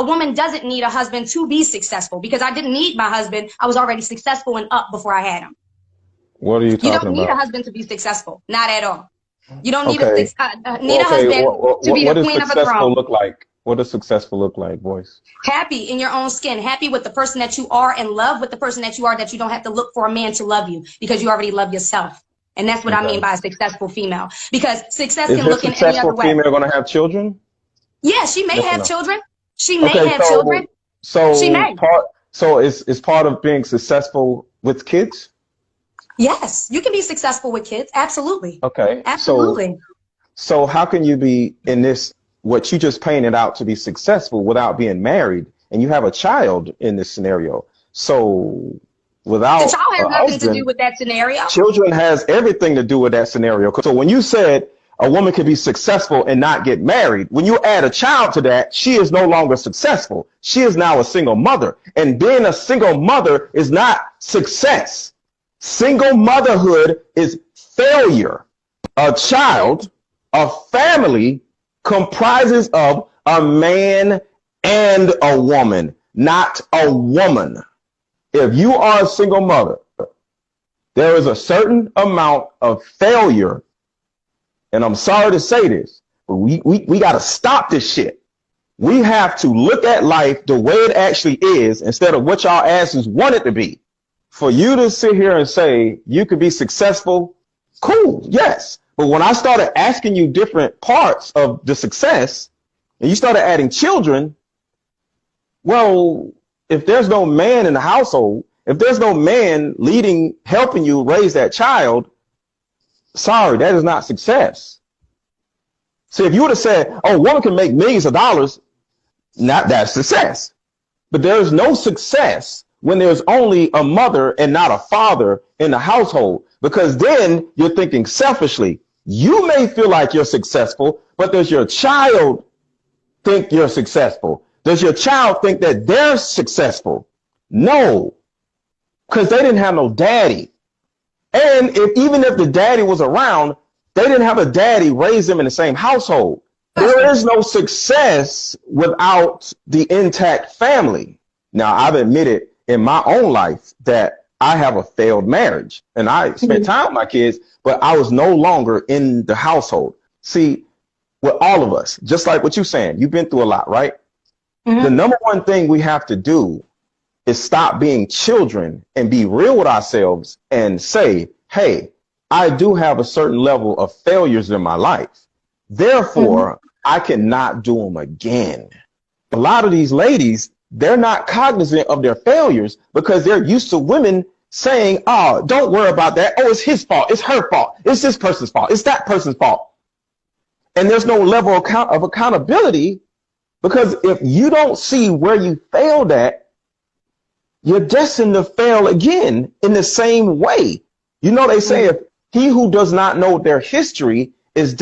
a woman doesn't need a husband to be successful, because I didn't need my husband. I was already successful and up before I had him. What are you talking about? You don't need a husband to be successful. Not at all. You don't need Okay. a husband to be the queen of a throne. What does successful look like? What does successful look like, Voice? Happy in your own skin, happy with the person that you are, and love with the person that you are, that you don't have to look for a man to love you, because you already love yourself. And that's what I mean by a successful female. Because success can look in any other way. Is this successful female going to have children? Yeah, she may have children. She may have children. So she may. Is part of being successful with kids? Yes, you can be successful with kids. Absolutely. Okay. Absolutely. So how can you be in this, what you just painted out to be successful, without being married, and you have a child in this scenario? So without the child has nothing to do with that scenario. Children has everything to do with that scenario. So when you said a woman can be successful and not get married, when you add a child to that, she is no longer successful. She is now a single mother. And being a single mother is not success. Single motherhood is failure. A child, a family, comprises of a man and a woman, not a woman. If you are a single mother, there is a certain amount of failure. And I'm sorry to say this, but we got to stop this shit. We have to look at life the way it actually is, instead of what y'all asses want it to be. For you to sit here and say you could be successful, cool, yes. But when I started asking you different parts of the success, and you started adding children, well, if there's no man in the household, if there's no man leading, helping you raise that child, sorry, that is not success. See, if you would have said, oh, a woman can make millions of dollars, not that's success. But there is no success when there's only a mother and not a father in the household, because then you're thinking selfishly. You may feel like you're successful, but does your child think you're successful? Does your child think that they're successful? No, because they didn't have no daddy. And even if the daddy was around, they didn't have a daddy raise them in the same household. There is no success without the intact family. Now, I've admitted in my own life that I have a failed marriage, and I spent time with my kids, but I was no longer in the household. See, with all of us, just like what you're saying, you've been through a lot, right? The number one thing we have to do is stop being children and be real with ourselves and say, hey, I do have a certain level of failures in my life. Therefore, I cannot do them again. A lot of these ladies, they're not cognizant of their failures because they're used to women saying, oh, don't worry about that. Oh, it's his fault. It's her fault. It's this person's fault. It's that person's fault. And there's no level of accountability, because if you don't see where you failed at, you're destined to fail again in the same way. You know, they say if he who does not know their history is